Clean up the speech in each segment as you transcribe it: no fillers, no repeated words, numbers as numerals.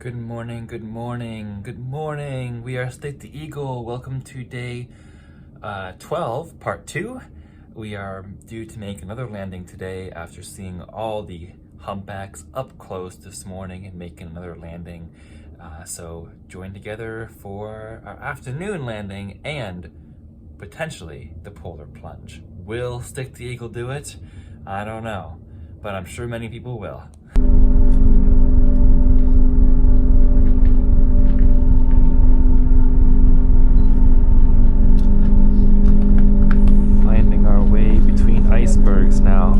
Good morning, good morning, good morning. We are Stick the Eagle. Welcome to day 12, part 2. We are due to make another landing today after seeing all the humpbacks up close this morning and making another landing. So join together for our afternoon landing and potentially the polar plunge. Will Stick the Eagle do it? I don't know, but I'm sure many people will. Icebergs now.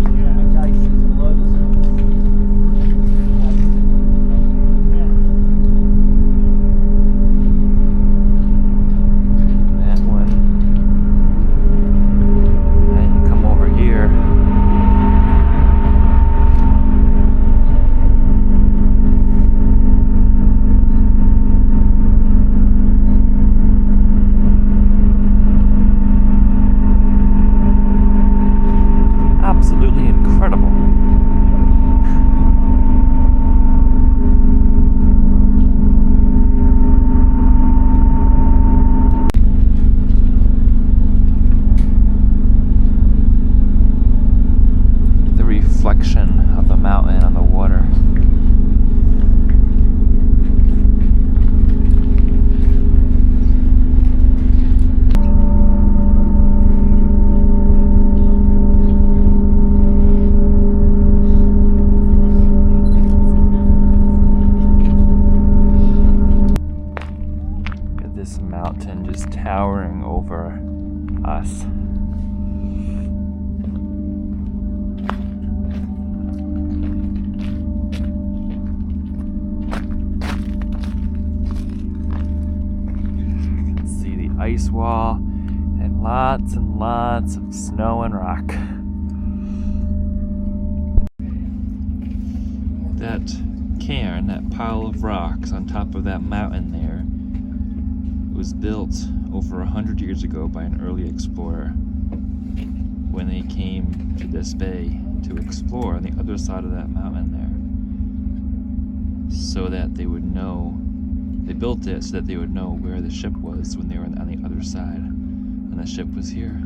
That one. And you come over here. Absolutely incredible. The reflection of the mountain on the water. This mountain just towering over us. You can see the ice wall and lots of snow and rock. That cairn, that pile of rocks on top of that mountain there, was built over 100 years ago by an early explorer when they came to this bay to explore on the other side of that mountain there, so that they would know, they built it so that they would know where the ship was when they were on the other side, and the ship was here.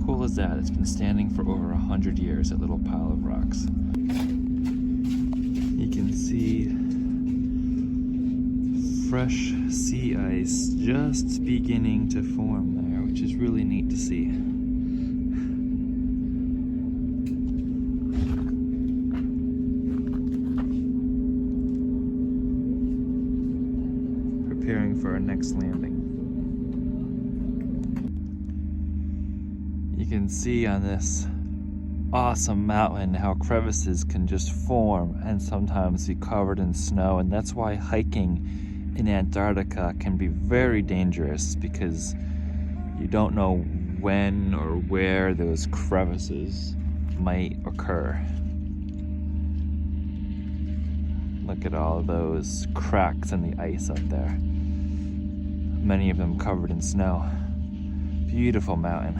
Cool as that. It's been standing for over 100 years, that little pile of rocks. You can see fresh sea ice just beginning to form there, which is really neat to see. Preparing for our next landing. You can see on this awesome mountain how crevices can just form and sometimes be covered in snow, and that's why hiking in Antarctica can be very dangerous, because you don't know when or where those crevices might occur. Look at all of those cracks in the ice up there. Many of them covered in snow. Beautiful mountain.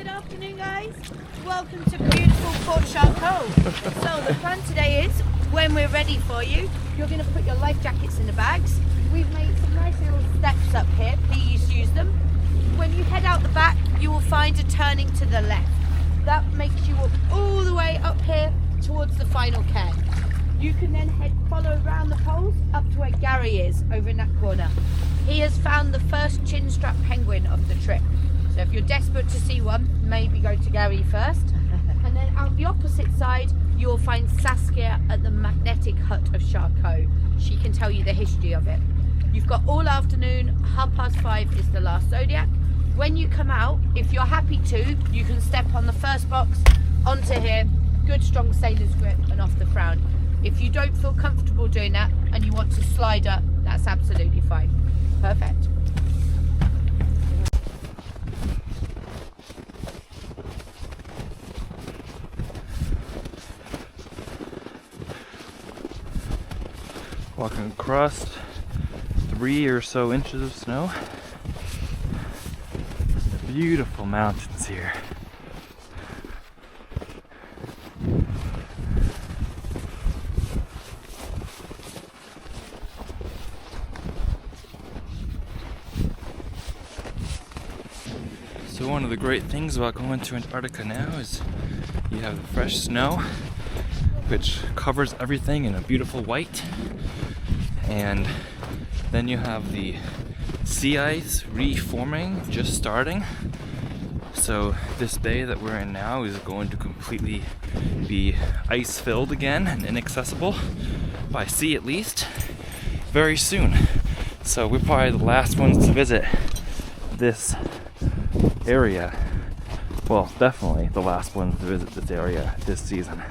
Good afternoon, guys. Welcome to beautiful Port Charcot. So the plan today is, when we're ready for you, you're going to put your life jackets in the bags. We've made some nice little steps up here. Please use them. When you head out the back, you will find a turning to the left. That makes you walk all the way up here towards the final cairn. You can then follow around the poles up to where Gary is, over in that corner. He has found the first chin-strap penguin of the trip. So if you're desperate to see one, maybe go to Gary first. And then out the opposite side, you'll find Saskia at the magnetic hut of Charcot. She can tell you the history of it. You've got all afternoon, 5:30 is the last zodiac. When you come out, if you're happy to, you can step on the first box, onto here, good strong sailor's grip and off the frown. If you don't feel comfortable doing that and you want to slide up, that's absolutely fine. Perfect. Walking across 3 or so inches of snow. The beautiful mountains here. So one of the great things about going to Antarctica now is you have the fresh snow, which covers everything in a beautiful white, and then you have the sea ice reforming, just starting. So this bay that we're in now is going to completely be ice filled again and inaccessible, by sea at least, very soon. So we're probably the last ones to visit this area. Well, definitely the last ones to visit this area this season.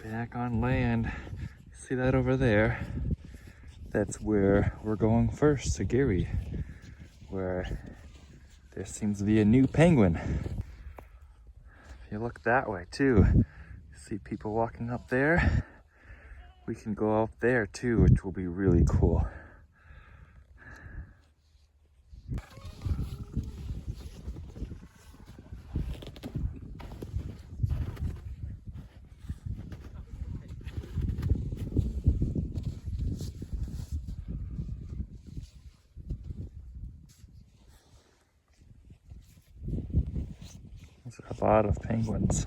Back on land. See that over there? That's where we're going first, to Gary, where there seems to be a new penguin. If you look that way too, you see people walking up there. We can go up there too, which will be really cool. A lot of penguins.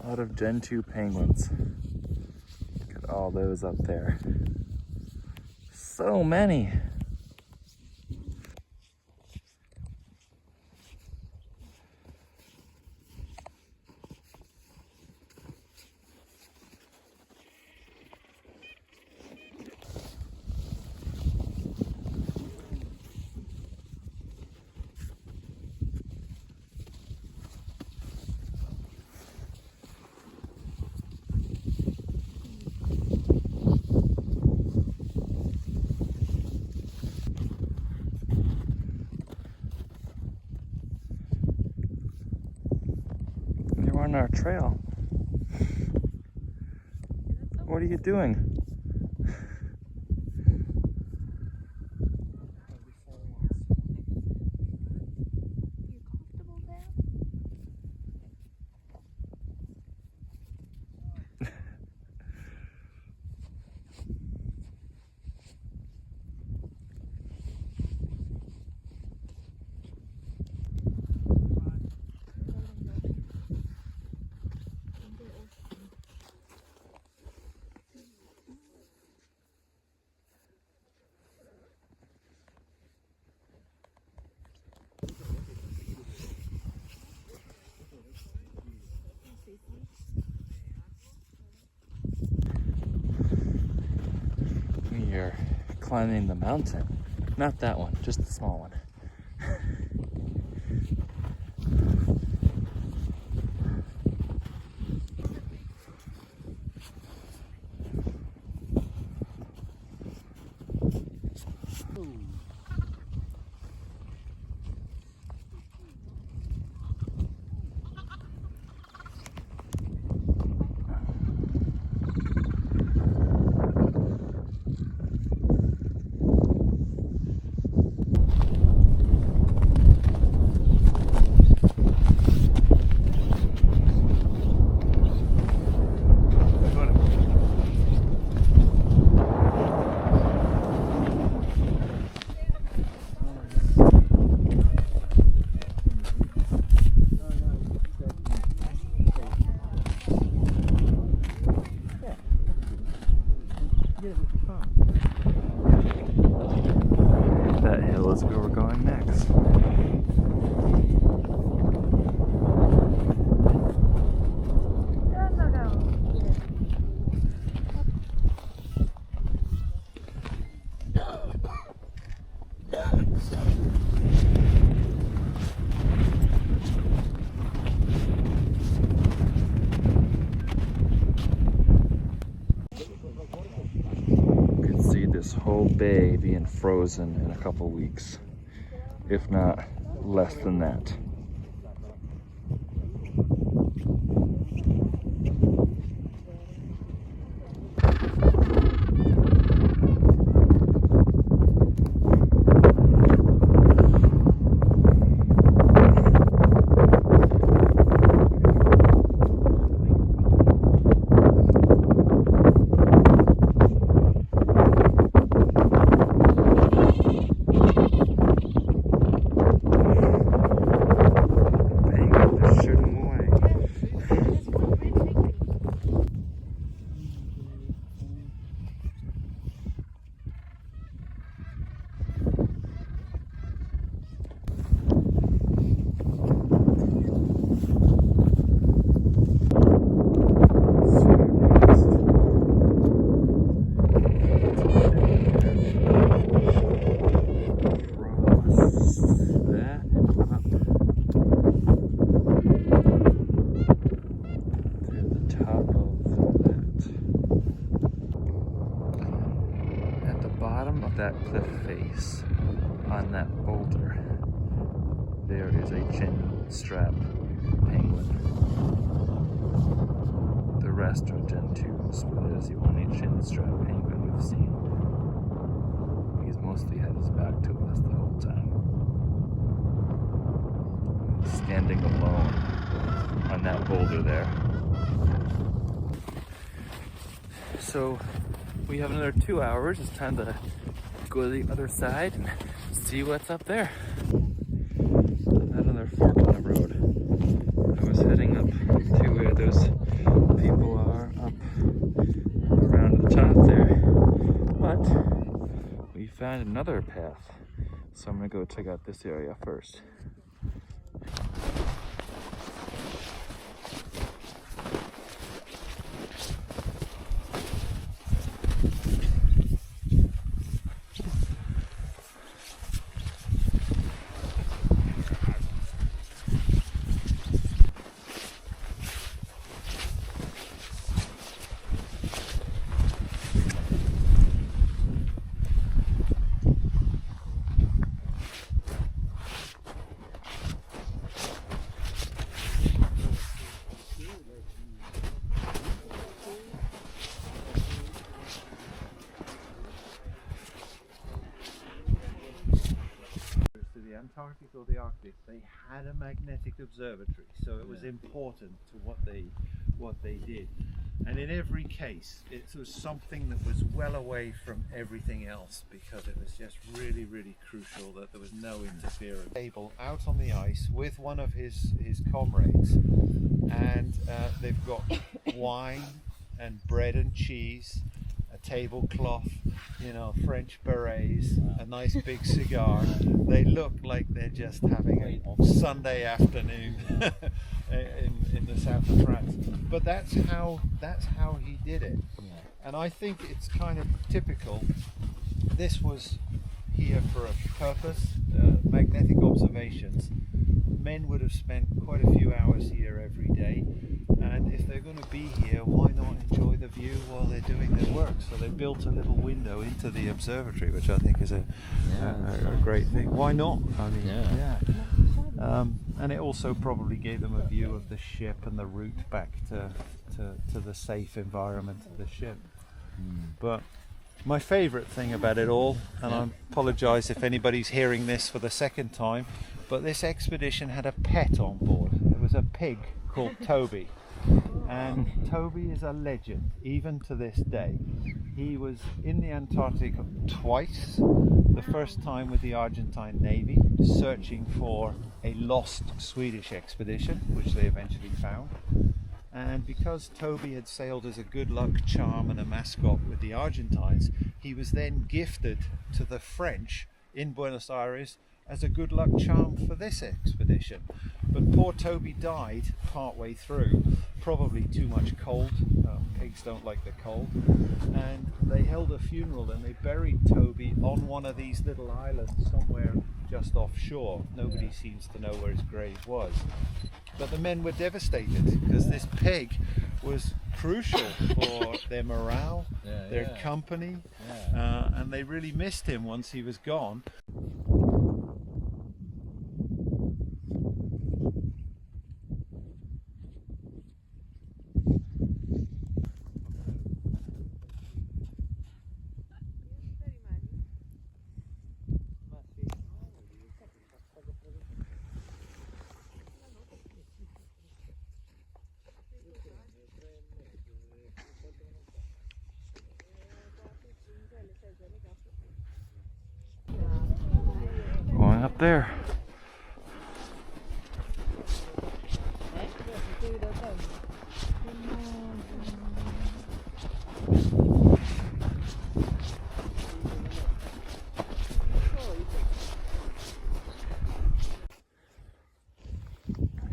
A lot of Gen 2 penguins. Look at all those up there. So many. On our trail. What are you doing? climbing the mountain. Not that one, just the small one. That hill is where we're going next. This whole bay being frozen in a couple weeks, if not less than that. That cliff face on that boulder, there is a chin strap penguin. The rest are Gen 2s, but it is the only chin strap penguin we've seen. He's mostly had his back to us the whole time, standing alone on that boulder there. So we have another 2 hours. It's time to go to the other side and see what's up there. Another fork in the road. I was heading up to where those people are up around the top there, but we found another path, so I'm gonna go check out this area first. Antarctica or the Arctic, they had a magnetic observatory, so it was important to what they did. And in every case, it was something that was well away from everything else, because it was just really, really crucial that there was no interference. Table out on the ice with one of his comrades, and they've got wine and bread and cheese, a tablecloth, you know, French berets, a nice big cigar. They look like they're just having a Sunday afternoon in the south of France. But that's how he did it. And I think it's kind of typical this was here for a purpose, magnetic observations. Men would have spent quite a few hours here every day, and if they're going to be here, why not enjoy the view while they're doing their work? So they built a little window into the observatory, which I think is a great thing. Why not? I mean, and it also probably gave them a view of the ship and the route back to the safe environment of the ship. But my favourite thing about it all, and I apologise if anybody's hearing this for the second time, but this expedition had a pet on board. It was a pig called Toby. And Toby is a legend, even to this day. He was in the Antarctic twice. The first time with the Argentine Navy, searching for a lost Swedish expedition, which they eventually found. And because Toby had sailed as a good luck charm and a mascot with the Argentines, he was then gifted to the French in Buenos Aires as a good luck charm for this expedition. But poor Toby died partway through, probably too much cold. Pigs don't like the cold. And they held a funeral and they buried Toby on one of these little islands somewhere just offshore. Nobody seems to know where his grave was. But the men were devastated because this pig was crucial for their morale, their company, and they really missed him once he was gone. Going up there.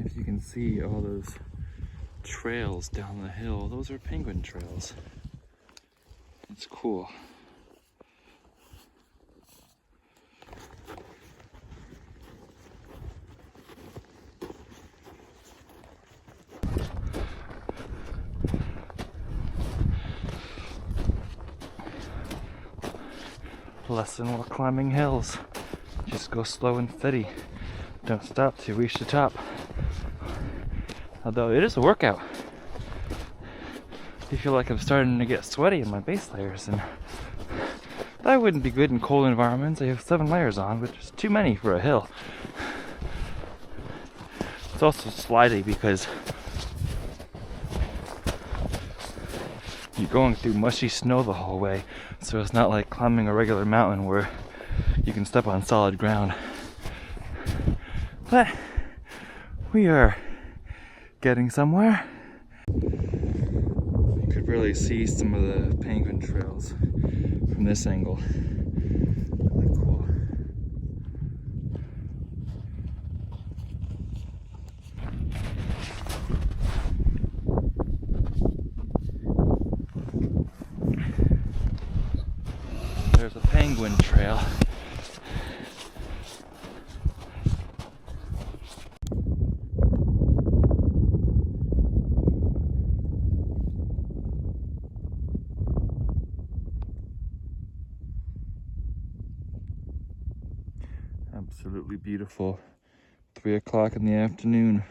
As you can see, all those trails down the hill, those are penguin trails. It's cool. Lesson while climbing hills. Just go slow and steady. Don't stop till you reach the top. Although it is a workout. I feel like I'm starting to get sweaty in my base layers, and that wouldn't be good in cold environments. I have 7 layers on, which is too many for a hill. It's also slidey because you're going through mushy snow the whole way, so it's not like climbing a regular mountain where you can step on solid ground. But we are getting somewhere. You could really see some of the penguin trails from this angle. Really cool. There's a penguin trail. Absolutely beautiful. 3 o'clock in the afternoon.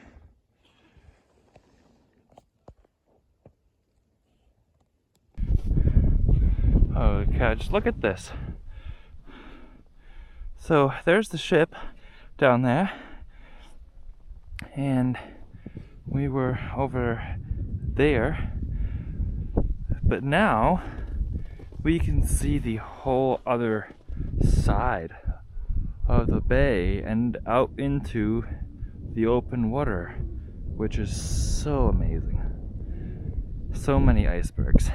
Oh, catch, look at this. So there's the ship down there, and we were over there, but now we can see the whole other side of the bay and out into the open water, which is so amazing. So many icebergs.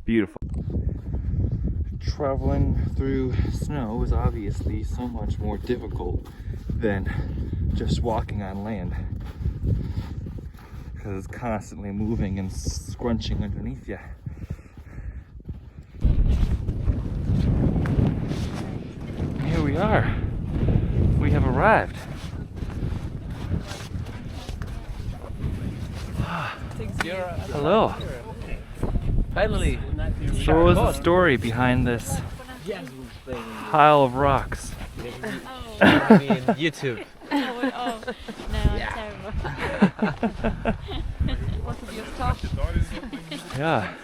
Beautiful. Traveling through snow is obviously so much more difficult than just walking on land, because it's constantly moving and scrunching underneath you. we are. We have arrived. Hello. Finally. So what was the story behind this pile of rocks? I mean, YouTube. No, I'm terrible. Yeah.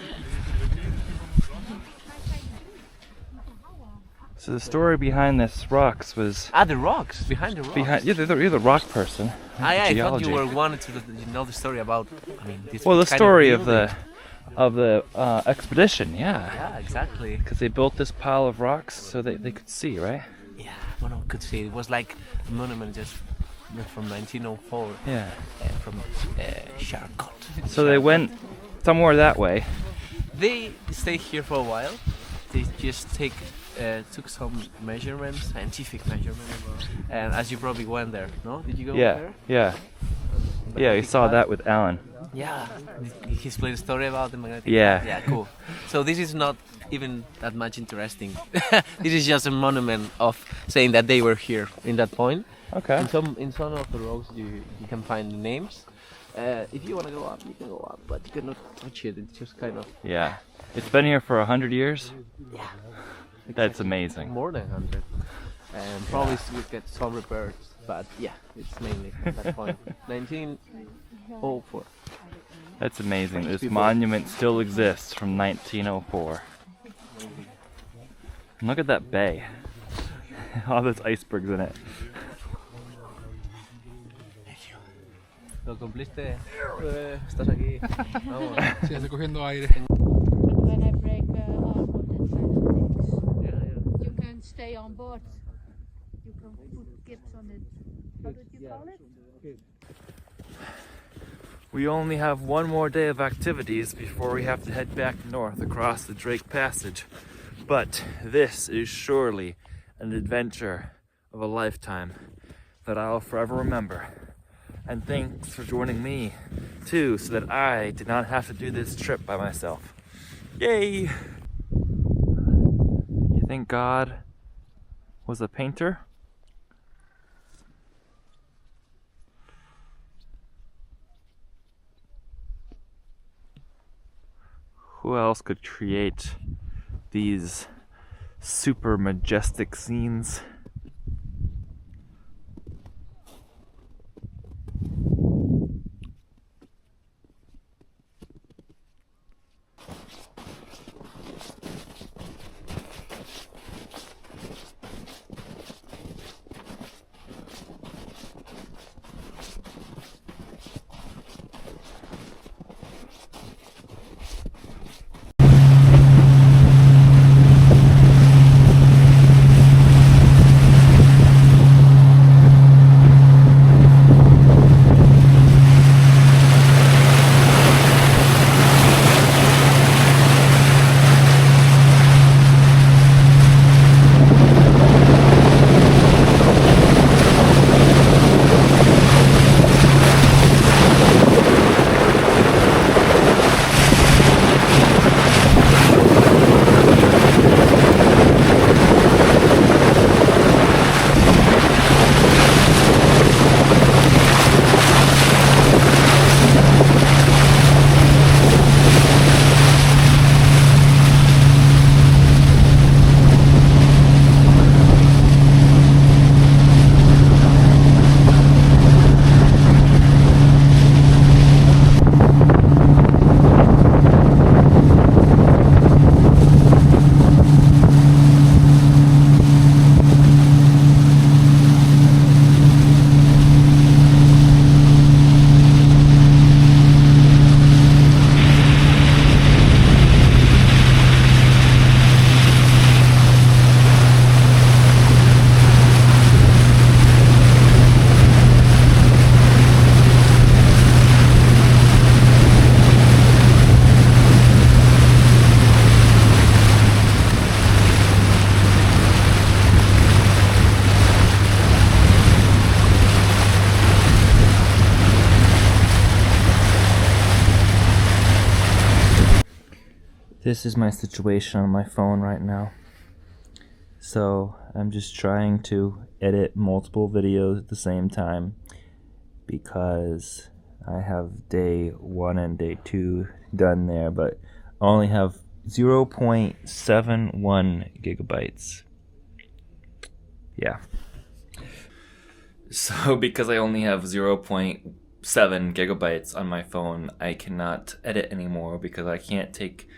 So the story behind this rocks was The rocks behind the rocks. you're the rock person. I thought Geology. you were wanted to know the story about. I mean, this. Well, the kind story of building. the expedition, yeah. Yeah, exactly. Because they built this pile of rocks so they could see, right? Yeah, one could see it was like a monument just from 1904. Yeah. From Charcot. So they went somewhere that way. They stayed here for a while. They just took some measurements, scientific measurements, and as you probably went there, no? Did you go there? Yeah. Yeah, we saw that with Alan. Yeah, he explained a story about the magnetic. Yeah. Yeah, cool. So this is not even that much interesting. This is just a monument of saying that they were here in that point. Okay. In some of the rocks you can find the names. If you want to go up, you can go up, but you cannot touch it. It's just kind of Yeah. It's been here for 100 years. yeah. That's amazing. More than 100. And probably we get some repairs, but yeah, it's mainly that point. 1904. That's amazing. This people. monument still exists from 1904. And look at that bay. All those icebergs in it. ¿Lo cumpliste? Estás aquí. Vamos. Sí, estoy cogiendo aire. When I break arm or that kind of things, Yeah. you can stay on board. You can put gifts on it. What did you call it? We only have one more day of activities before we have to head back north across the Drake Passage. But this is surely an adventure of a lifetime that I'll forever remember. And thanks for joining me too, so that I did not have to do this trip by myself. Yay! You think God was a painter? Who else could create these super majestic scenes? This is my situation on my phone right now. So I'm just trying to edit multiple videos at the same time because I have day 1 and day 2 done there, but I only have 0.71 gigabytes. Yeah. So because I only have 0.7 gigabytes on my phone, I cannot edit anymore because I can't take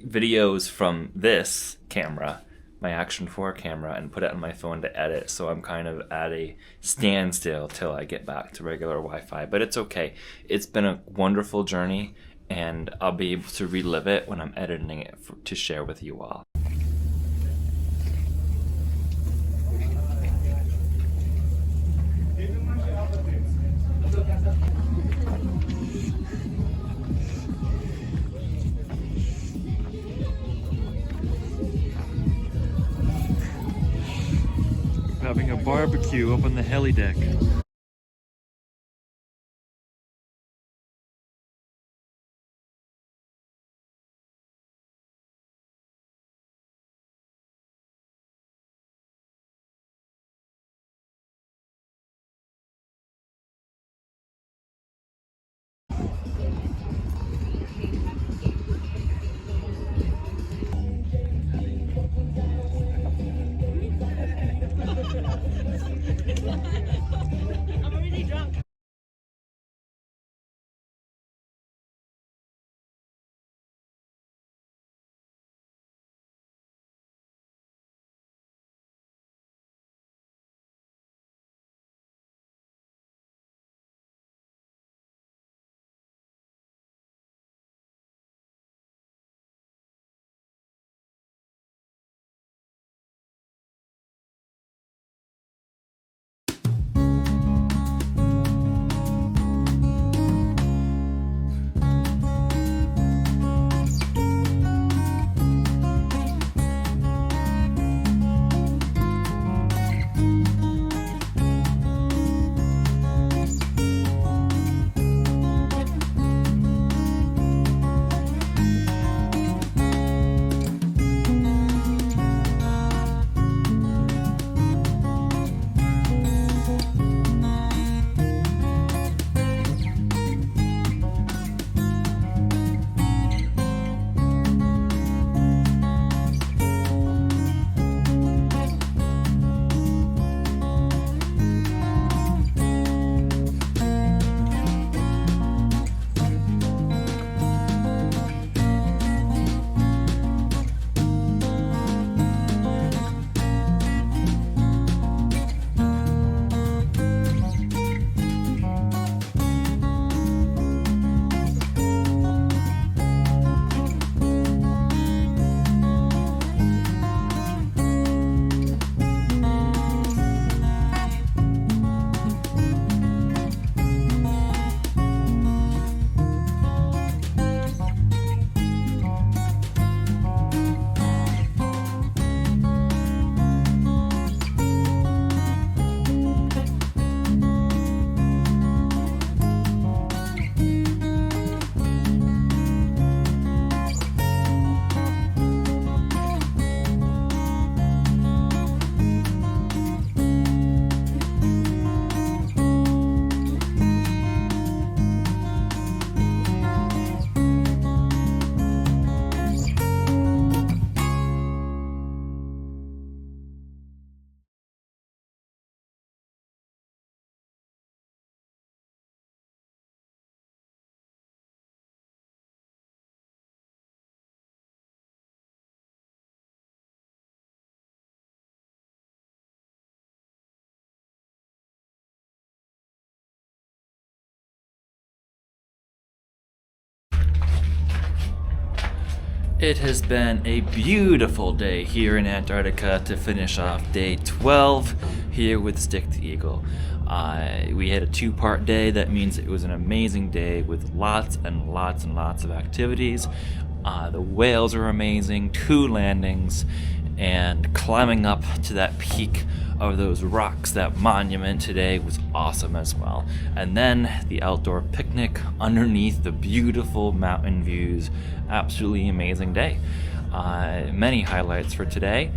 videos from this camera, my Action 4 camera, and put it on my phone to edit. So I'm kind of at a standstill till I get back to regular Wi-Fi, but it's okay. It's been a wonderful journey, and I'll be able to relive it when I'm editing it to share with you all. Having a barbecue up on the heli deck. I'm already drunk. It has been a beautiful day here in Antarctica to finish off day 12 here with Stick the Eagle. We had a 2-part day. That means it was an amazing day with lots and lots and lots of activities. The whales are amazing, 2 landings, and climbing up to that peak of those rocks, that monument today, was awesome as well. And then the outdoor picnic underneath the beautiful mountain views, absolutely amazing day. Many highlights for today.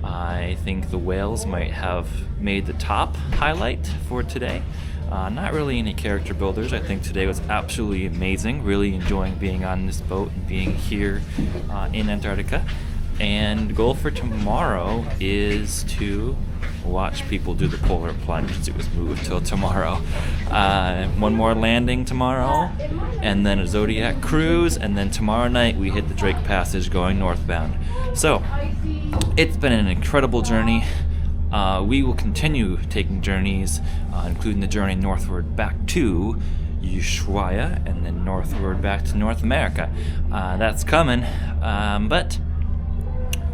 I think the whales might have made the top highlight for today. Not really any character builders. I think today was absolutely amazing. Really enjoying being on this boat and being here in Antarctica. And the goal for tomorrow is to watch people do the polar plunge. It was moved till tomorrow. One more landing tomorrow, and then a Zodiac cruise, and then tomorrow night we hit the Drake Passage going northbound. So it's been an incredible journey. We will continue taking journeys, including the journey northward back to Ushuaia, and then northward back to North America. That's coming, but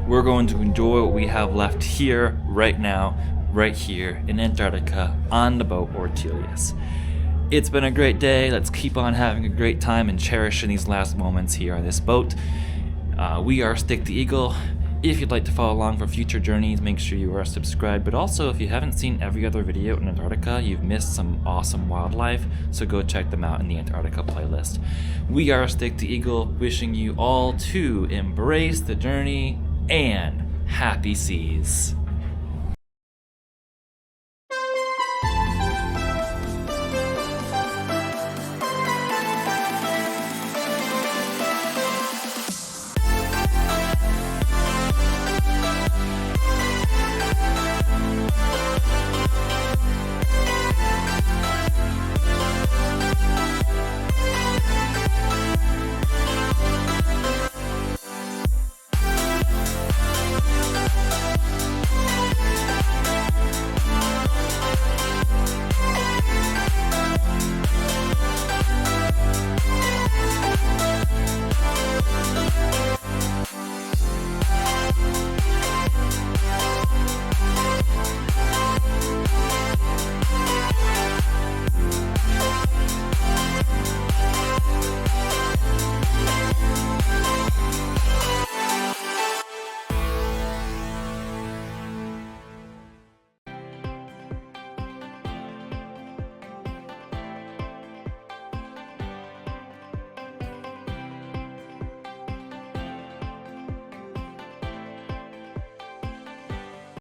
we're going to enjoy what we have left here, right now, right here in Antarctica on the boat Ortelius. It's been a great day. Let's keep on having a great time and cherishing these last moments here on this boat. We are Stick the Eagle. If you'd like to follow along for future journeys, make sure you are subscribed. But also, if you haven't seen every other video in Antarctica, you've missed some awesome wildlife, so go check them out in the Antarctica playlist. We are Stick the Eagle, wishing you all to embrace the journey and happy seas.